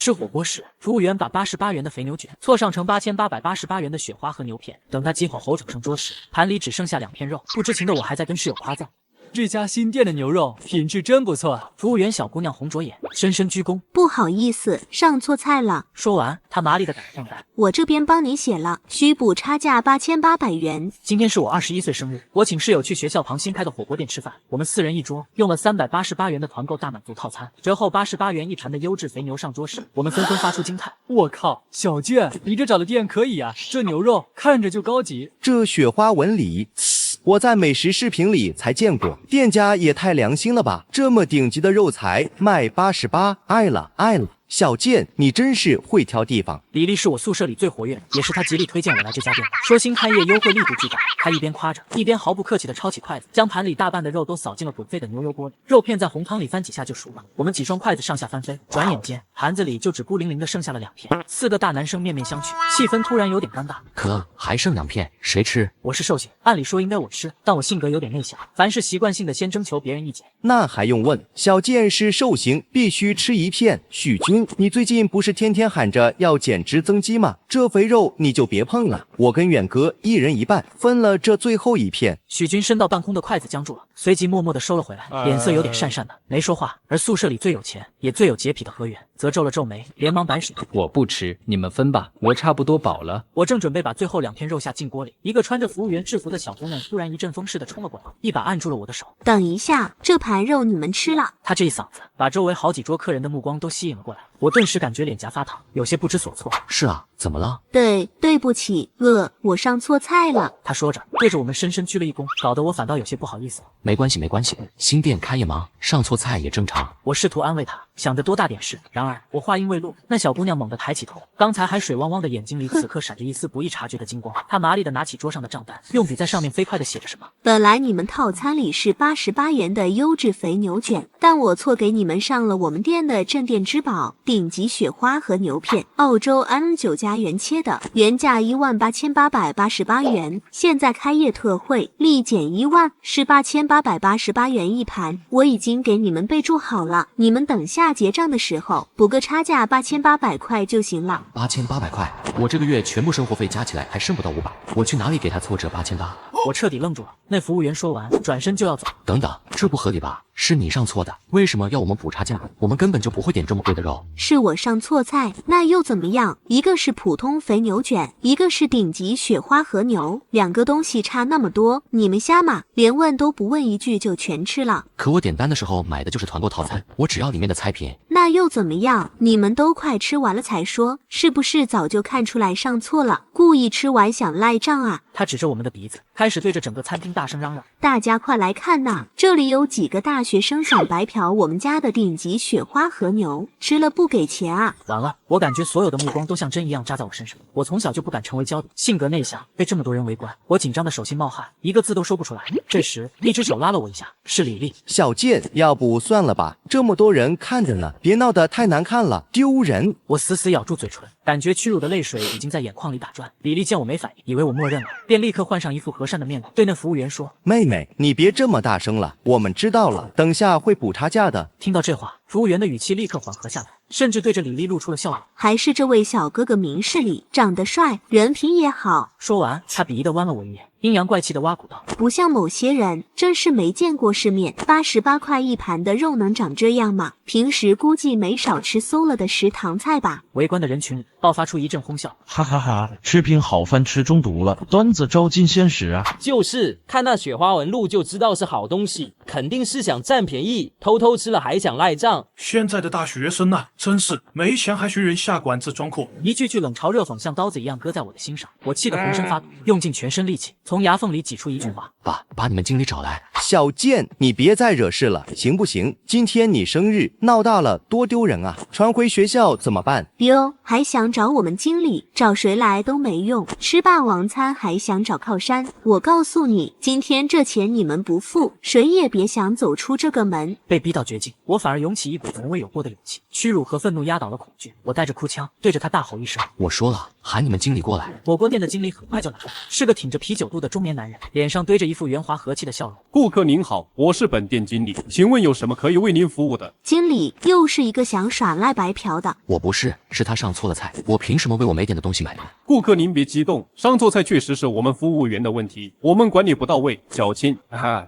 吃火锅时，服务员把88元的肥牛卷错上成8888元的雪花和牛片。等他急火候整上桌时，盘里只剩下2片肉。不知情的我还在跟室友夸赞。这家新店的牛肉品质真不错。服务员小姑娘红着眼，深深鞠躬。不好意思，上错菜了。说完，她麻利地赶上单。我这边帮你写了，需补差价8800元。今天是我21岁生日，我请室友去学校旁新开的火锅店吃饭。我们4人一桌，用了388元的团购大满足套餐，折后88元一盘的优质肥牛上桌时，我们纷纷发出惊叹。我靠，小健，你这找的店可以啊，这牛肉看着就高级。这雪花纹理，我在美食视频里才见过，店家也太良心了吧！这么顶级的肉材卖88，爱了。小健，你真是会挑地方。李丽是我宿舍里最活跃，也是她极力推荐我来这家店，说新开业优惠力度巨大。她一边夸着，一边毫不客气地抄起筷子，将盘里大半的肉都扫进了滚沸的牛油锅里。肉片在红汤里翻几下就熟了，我们几双筷子上下翻飞，转眼间盘子里就只孤零零地剩下了2片。4个大男生面面相觑，气氛突然有点尴尬。可还剩2片，谁吃？我是寿星，按理说应该我吃，但我性格有点内向，凡事习惯性的先征求别人意见。那还用问？小健是寿星，必须吃1片。许军，你最近不是天天喊着要减脂增肌吗？这肥肉你就别碰了，我跟远哥1人1半，分了这最后1片。许军伸到半空的筷子僵住了，随即默默地收了回来，脸色有点讪讪的，没说话。而宿舍里最有钱也最有洁癖的何远则皱了皱眉，连忙摆手：我不吃，你们分吧，我差不多饱了。我正准备把最后2片肉下进锅里，一个穿着服务员制服的小姑娘突然一阵风似的冲了过来，一把按住了我的手。等一下，这盘肉你们吃了。她这一嗓子把周围好几桌客人的目光都吸引了过来，我顿时感觉脸颊发烫，有些不知所措。是啊，怎么了？对不起，我上错菜了。她说着对着我们深深鞠了一躬，搞得我反倒有些不好意思。没关系，新店开业忙，上错菜也正常。我试图安慰她，想着多大点事。然而我话音未落，那小姑娘猛地抬起头，刚才还水汪汪的眼睛里此刻闪着一丝不易察觉的金光。她麻利地拿起桌上的账单，用笔在上面飞快地写着什么。本来你们套餐里是88元的优质肥牛卷，但我错给你们上了我们店的镇店之宝顶级雪花和牛片，澳洲 M9 家原切的，原价18888元，现在开业特惠，立减1万，是8888元一盘。我已经给你们备注好了，你们等下结账的时候补个差价8800块就行了。8800块，我这个月全部生活费加起来还剩不到500，我去哪里给他凑这8800？我彻底愣住了。那服务员说完，转身就要走。等等，这不合理吧？是你上错的，为什么要我们补差价？我们根本就不会点这么贵的肉。是我上错菜，那又怎么样？一个是普通肥牛卷，一个是顶级雪花和牛，2个东西差那么多，你们瞎吗？连问都不问一句就全吃了。可我点单的时候买的就是团购套餐，我只要里面的菜品。那又怎么样？你们都快吃完了才说，是不是早就看出来上错了，故意吃完想赖账啊？他指着我们的鼻子，开始对着整个餐厅大声嚷嚷：大家快来看呐，这里有几个大学生想白嫖我们家的顶级雪花和牛，吃了不给钱啊！完了，我感觉所有的目光都像针一样扎在我身上。我从小就不敢成为焦点，性格内向，被这么多人围观，我紧张的手心冒汗，一个字都说不出来。这时一只手拉了我一下，是李丽。小健，要不算了吧，这么多人看着呢，别闹得太难看了，丢人。我死死咬住嘴唇，感觉屈辱的泪水已经在眼眶里打转。李丽见我没反应，以为我默认了，便立刻换上一副和善的面孔，对那服务员说：妹妹，你别这么大声了，我们知道了，等下会补差价的。听到这话，服务员的语气立刻缓和下来，甚至对着李丽露出了笑容。还是这位小哥哥明事理，长得帅，人品也好。说完，他鄙夷地剜了我一眼，阴阳怪气地挖苦道：不像某些人，真是没见过世面，88块一盘的肉能长这样吗？平时估计没少吃馊了的食堂菜吧。围观的人群里爆发出一阵哄笑，哈哈哈，吃瓶好饭吃中毒了，端子招进鲜食啊！就是看那雪花纹路就知道是好东西，肯定是想占便宜，偷偷吃了还想赖账。现在的大学生啊，真是没钱还学人下馆子装阔。一句句冷嘲热讽像刀子一样割在我的心上，我气得浑身发抖，用尽全身力气从牙缝里挤出一句话：把你们经理找来。小健，你别再惹事了，行不行？今天你生日，闹大了多丢人啊！传回学校怎么办？丢，还还想找我们经理，找谁来都没用。吃霸王餐还想找靠山，我告诉你，今天这钱你们不付，谁也别想走出这个门。被逼到绝境，我反而涌起一股从未有过的勇气，屈辱和愤怒压倒了恐惧。我带着哭腔对着他大吼一声：“我说了，喊你们经理过来。”火锅店的经理很快就来了，是个挺着啤酒肚的中年男人，脸上堆着一副圆滑和气的笑容。顾客您好，我是本店经理，请问有什么可以为您服务的？经理又是一个想耍赖白嫖的。我不是，是他上错了菜，我凭什么为我没点的东西买单？顾客您别激动，上错菜确实是我们服务员的问题，我们管理不到位，小青，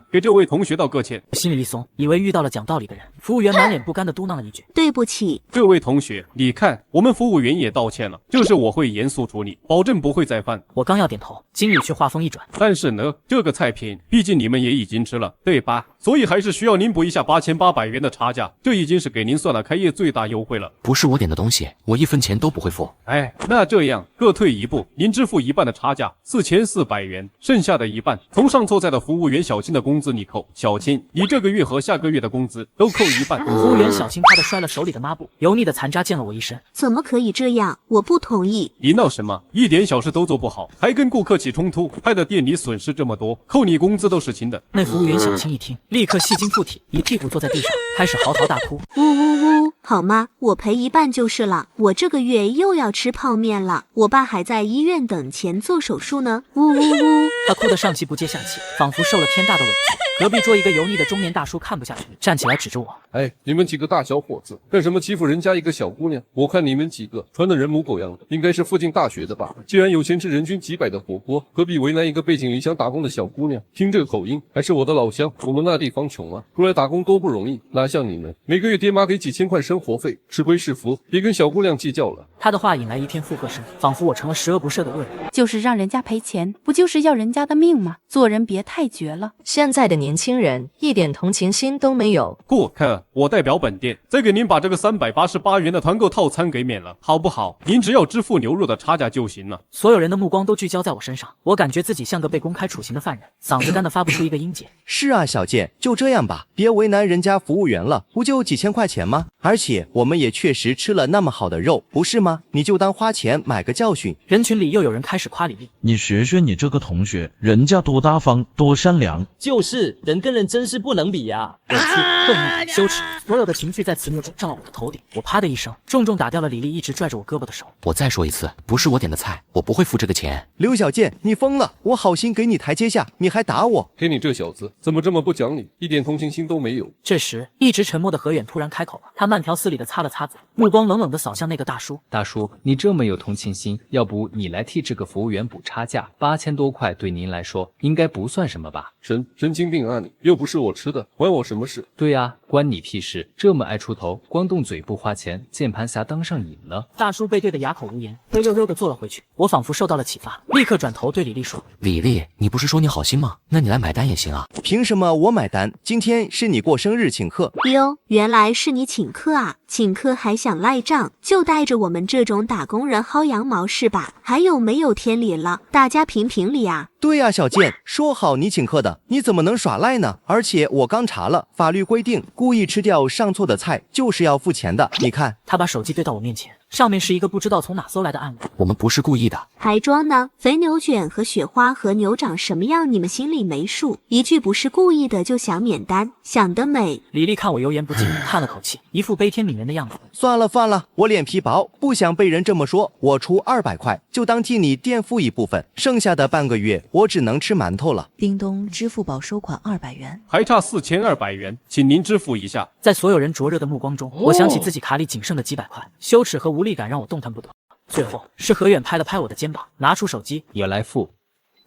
给这位同学道个歉。心里一松，以为遇到了讲道理的人，服务员满脸不甘地嘟囔了一句：“对不起。”这位同学，你看，我们服务员也道歉了，这事我会严肃处理，保证不会再犯。我刚要点头，经理却话锋一转：“但是呢，这个菜品，毕竟你们也已经吃了，对吧？所以还是需要您补一下8800元的差价，这已经是给您算了开业最大优惠了。不是我点的东西，我1分钱都不会付。哎，那这样各退一步，您支付一半的差价，4400元，剩下的一半从上错菜的服务员小青的工资里扣。小青，你这个月和下个月的工资都扣一半。”服务员小青啪地摔了手里的抹布，油腻的残渣溅了我一身。怎么可以这样？我不同意！你闹什么？一点小事都做不好，还跟顾客起冲突，害得店里损失这么多，扣你工资都是轻的。那服务员小青一听，立刻戏精附体，一屁股坐在地上，开始嚎啕大哭。呜呜呜！好吗？我赔一半就是了。我这个月又要吃泡面了，我爸还在医院等钱做手术呢。呜呜呜！他哭得上气不接下气，仿佛受了天大的委屈。隔壁桌一个油腻的中年大叔看不下去，站起来指着我：“哎，你们几个大小伙子，干什么欺负人家一个小姑娘？我看你们几个穿的人模狗样的，应该是附近大学的吧？既然有钱吃人均几百的火锅，何必为难一个背井离乡打工的小姑娘？听这个口音，还是我的老乡。我们那地方穷啊，出来打工多不容易，哪像你们，每个月爹妈给几千块生活费，吃亏是福，别跟小姑娘计较了。”他的话引来一片附和声，仿佛我成了十恶不赦的恶人。就是让人家赔钱，不就是要人家的命吗？做人别太绝了。现在的年轻人一点同情心都没有。顾客，我代表本店再给您把这个388元的团购套餐给免了，好不好？您只要支付牛肉的差价就行了。所有人的目光都聚焦在我身上，我感觉自己像个被公开处刑的犯人，嗓子干得发不出一个音节。是啊，小健，就这样吧，别为难人家服务员了，不就几千块钱吗？而且我们也确实吃了那么好的肉，不是吗？你就当花钱买个教训。人群里又有人开始夸李丽：“你学学你这个同学，人家多大方，多善良。”就是人跟人真是不能比呀！委屈、愤怒、羞耻，所有的情绪在此刻中照我的头顶。我啪的一声，重重打掉了李丽一直拽着我胳膊的手。我再说一次，不是我点的菜，我不会付这个钱。刘小健，你疯了！我好心给你台阶下，你还打我！嘿，你这小子怎么这么不讲理，一点同情心都没有。这时，一直沉默的何远突然开口了，他慢条斯理的擦了擦嘴，目光冷冷的扫向那个大叔。大叔，你这么有同情心，要不你来替这个服务员补差价，8000多块对您来说应该不算什么吧？神经病啊你！又不是我吃的，关我什么事？对呀，关你屁事！这么爱出头，光动嘴不花钱，键盘侠当上瘾了。大叔被对得哑口无言，灰溜溜的坐了回去。我仿佛受到了启发，立刻转头对李丽说：“李丽，你不是说你好心吗？那你来买单也行啊。”凭什么我买单？今天是你过生日请客。哟，原来是你请客啊！请客还想赖账，就带着我们这种打工人薅羊毛是吧？还有没有天理了？大家评评理啊！对呀，小健，说好你请客的，你怎么能耍赖呢？而且我刚查了，法律规定，故意吃掉上错的菜就是要付钱的。你看，他把手机对到我面前，上面是一个不知道从哪搜来的暗语。我们不是故意的。还装呢？肥牛卷和雪花和牛长什么样？你们心里没数？一句不是故意的就想免单，想得美！李丽看我油盐不进，叹了口气，一副悲天悯人的样子。算了，我脸皮薄，不想被人这么说。我出200块，就当替你垫付一部分，剩下的半个月我只能吃馒头了。叮咚，支付宝收款200元，还差4200元，请您支付一下。在所有人灼热的目光中，我想起自己卡里仅剩的几百块，羞耻和无力感让我动弹不得。最后是何远拍了拍我的肩膀，拿出手机也来付。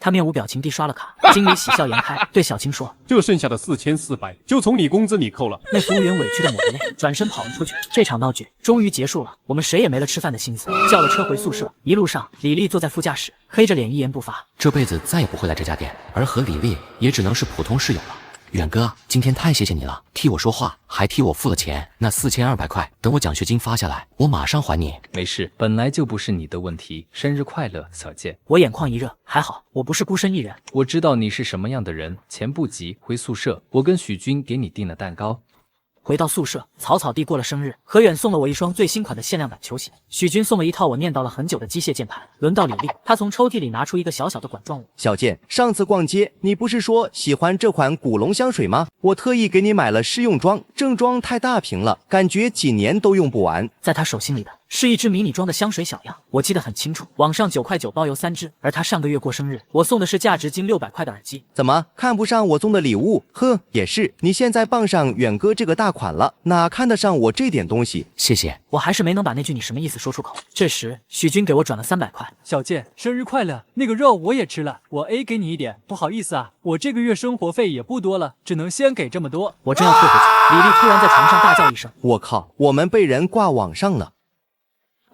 他面无表情地刷了卡，经理喜笑颜开，对小青说：“这剩下的4400就从你工资里扣了。”那服务员委屈的抹着泪，转身跑了出去。这场闹剧终于结束了，我们谁也没了吃饭的心思，叫了车回宿舍。一路上，李丽坐在副驾驶，黑着脸一言不发。这辈子再也不会来这家店，而和李丽也只能是普通室友了。远哥，今天太谢谢你了，替我说话，还替我付了钱。那4200块，等我奖学金发下来，我马上还你。没事，本来就不是你的问题。生日快乐，小健。我眼眶一热，还好我不是孤身一人。我知道你是什么样的人，钱不急，回宿舍，我跟许军给你订了蛋糕。回到宿舍，草草地过了生日。何远送了我一双最新款的限量版球鞋，许军送了一套我念叨了很久的机械键盘。轮到李丽，她从抽屉里拿出一个小小的管状物。小健，上次逛街你不是说喜欢这款古龙香水吗？我特意给你买了试用装，正装太大瓶了，感觉几年都用不完。在他手心里的是一支迷你装的香水小样，我记得很清楚，网上9块9包邮3支。而他上个月过生日，我送的是价值近600块的耳机。怎么看不上我送的礼物？呵，也是，你现在傍上远哥这个大款了，哪看得上我这点东西？谢谢。我还是没能把那句你什么意思说出口。这时许军给我转了300块。小健，生日快乐！那个肉我也吃了，我 A 给你一点，不好意思啊，我这个月生活费也不多了，只能先给这么多。我正要退回去，李丽突然在床上大叫一声：我靠，我们被人挂网上了！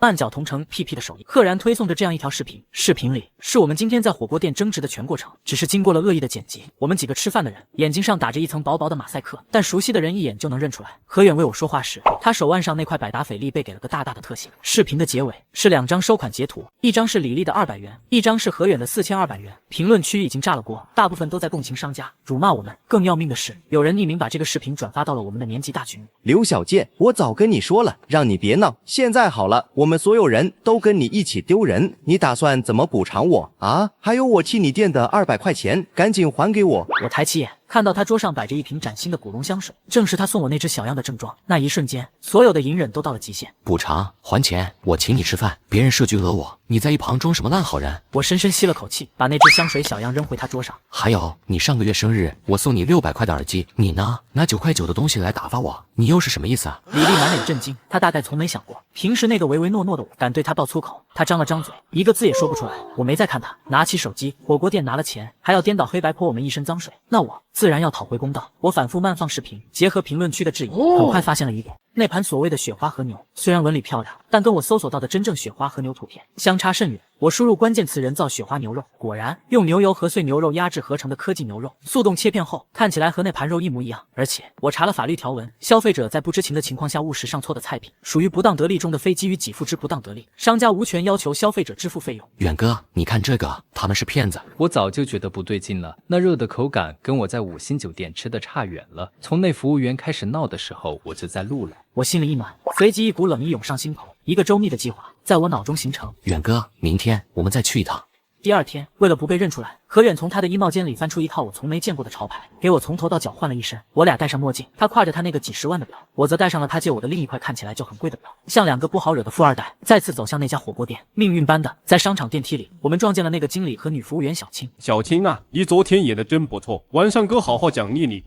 半脚同城屁屁的手艺，赫然推送着这样一条视频。视频里是我们今天在火锅店争执的全过程，只是经过了恶意的剪辑。我们几个吃饭的人眼睛上打着一层薄薄的马赛克，但熟悉的人一眼就能认出来。何远为我说话时，他手腕上那块百达翡丽被给了个大大的特写。视频的结尾是2张收款截图，一张是李丽的200元，一张是何远的4200元。评论区已经炸了锅，大部分都在共情商家，辱骂我们。更要命的是，有人匿名把这个视频转发到了我们的年级大群里。刘小健，我早跟你说了，让你别闹。现在好了，我们所有人都跟你一起丢人，你打算怎么补偿我啊？还有我替你垫的200块钱，赶紧还给我！我抬起眼，看到他桌上摆着一瓶崭新的古龙香水，正是他送我那只小样的正装。那一瞬间，所有的隐忍都到了极限。补偿还钱，我请你吃饭，别人设局讹我，你在一旁装什么烂好人？我深深吸了口气，把那只香水小样扔回他桌上。还有，你上个月生日，我送你600块的耳机，你呢？拿9块9的东西来打发我，你又是什么意思啊？李丽满脸震惊，她大概从没想过，平时那个唯唯诺诺的我敢对她爆粗口。她张了张嘴，一个字也说不出来。我没再看她，拿起手机，火锅店拿了钱，还要颠倒黑白泼我们一身脏水，那我自然要讨回公道。我反复慢放视频，结合评论区的质疑，很快发现了一点。那盘所谓的雪花和牛，虽然纹理漂亮，但跟我搜索到的真正雪花和牛图片相差甚远。我输入关键词人造雪花牛肉，果然用牛油和碎牛肉压制合成的科技牛肉，速冻切片后看起来和那盘肉一模一样。而且我查了法律条文，消费者在不知情的情况下误食上错的菜品，属于不当得利中的非基于给付之不当得利，商家无权要求消费者支付费用。远哥，你看这个，他们是骗子。我早就觉得不对劲了，那肉的口感跟我在5星酒店吃的差远了。从那服务员开始闹的时候，我就在录了。我心里一暖，随即一股冷意涌上心头，一个周密的计划在我脑中形成。远哥，明天我们再去一趟。第2天，为了不被认出来，何远从他的衣帽间里翻出一套我从没见过的潮牌，给我从头到脚换了一身。我俩戴上墨镜，他挎着他那个几10万的表，我则戴上了他借我的另一块看起来就很贵的表，像2个不好惹的富二代，再次走向那家火锅店。命运般的，在商场电梯里，我们撞见了那个经理和女服务员小青。小青啊，你昨天演的真不错，晚上哥好好奖励你。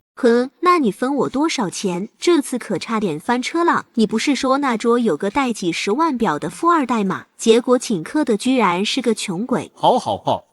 那你分我多少钱？这次可差点翻车了。你不是说那桌有个戴几10万表的富二代吗？结果请客的居然是个穷鬼。好，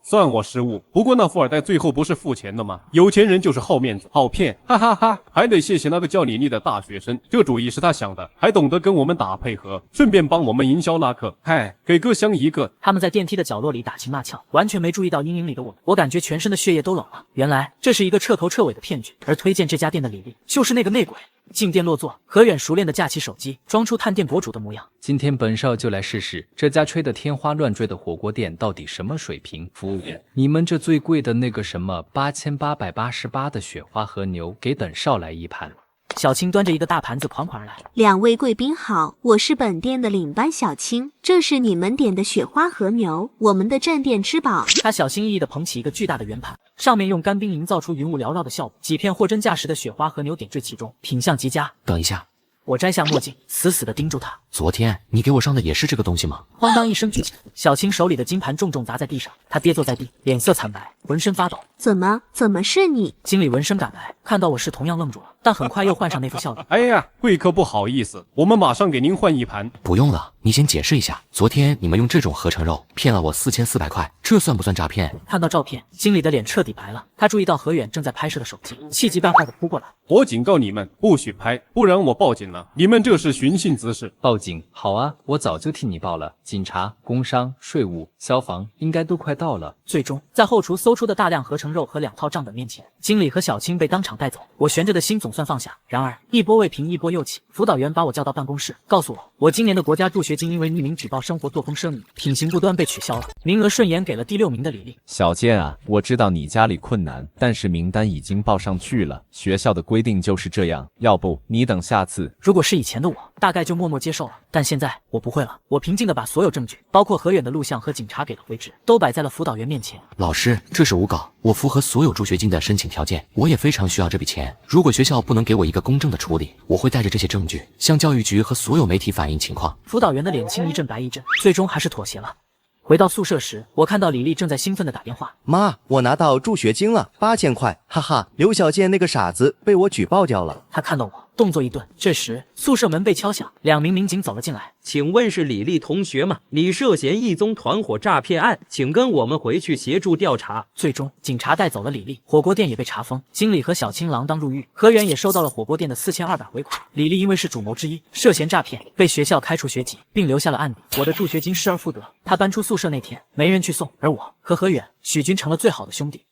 算我失误。不过那富二代最后不是付钱的吗？有钱人就是好面子，好骗，哈哈哈。还得谢谢那个叫李丽的大学生，这主意是他想的，还懂得跟我们打配合，顺便帮我们营销拉客。嗨，给哥香一个。他们在电梯的角落里打情骂俏，完全没注意到阴影里的我们。我感觉全身的血液都冷了。原来这是一个彻头彻尾的骗局，而推荐这家店的李丽就是那个内鬼。进店落座，何远熟练地架起手机，装出探店博主的模样。今天本少就来试试这家吹得天花乱坠的火锅店到底什么水平。服务员，你们这最贵的那个什么8888的雪花和牛，给本少来一盘。小青端着一个大盘子款款而来。2位贵宾好，我是本店的领班小青，这是你们点的雪花和牛，我们的镇店之宝。他小心翼翼地捧起一个巨大的圆盘，上面用干冰营造出云雾缭绕的效果，几片货真价实的雪花和牛点缀其中，品相极佳。等一下，我摘下墨镜，死死地盯住他。昨天你给我上的也是这个东西吗？哐当一声举起，小青手里的金盘重重砸在地上，他跌坐在地，脸色惨白，浑身发抖。怎么是你？经理闻声赶来，看到我是同样愣住了，但很快又换上那副笑脸。哎呀，贵客不好意思，我们马上给您换一盘。不用了，你先解释一下，昨天你们用这种合成肉骗了我4400块，这算不算诈骗？看到照片，经理的脸彻底白了，他注意到何远正在拍摄的手机，气急败坏地扑过来。我警告你们，不许拍，不然我报警了。你们这是寻衅滋事。报警？好啊，我早就替你报了。警察、工商、税务、消防应该都快到了。最终，在后厨搜出的大量合成肉和2套账本面前，经理和小青被当场带走。我悬着的心总算放下。然而，一波未平一波又起，辅导员把我叫到办公室，告诉我今年的国家助学学金因为匿名举报生活作风生硬、品行不端被取消了，名额顺延给了第6名的李丽。小健啊，我知道你家里困难，但是名单已经报上去了，学校的规定就是这样，要不你等下次。如果是以前的我，大概就默默接受了，但现在我不会了。我平静地把所有证据，包括何远的录像和警察给的回执，都摆在了辅导员面前。老师，这是诬告，我符合所有助学金的申请条件，我也非常需要这笔钱。如果学校不能给我一个公正的处理，我会带着这些证据向教育局和所有媒体反映情况。辅导员的脸青一阵白一阵，最终还是妥协了。回到宿舍时，我看到李丽正在兴奋地打电话。妈，我拿到助学金了，8000块，哈哈！刘小健那个傻子被我举报掉了。他看到我，动作一顿。这时，宿舍门被敲响，2名民警走了进来。请问是李丽同学吗？你涉嫌一宗团伙诈骗案，请跟我们回去协助调查。最终，警察带走了李丽，火锅店也被查封，经理和小青锒铛入狱。何远也收到了火锅店的4200回款。李丽因为是主谋之一，涉嫌诈骗，被学校开除学籍，并留下了案底。我的助学金失而复得。他搬出宿舍那天，没人去送，而我和何远、许军成了最好的兄弟。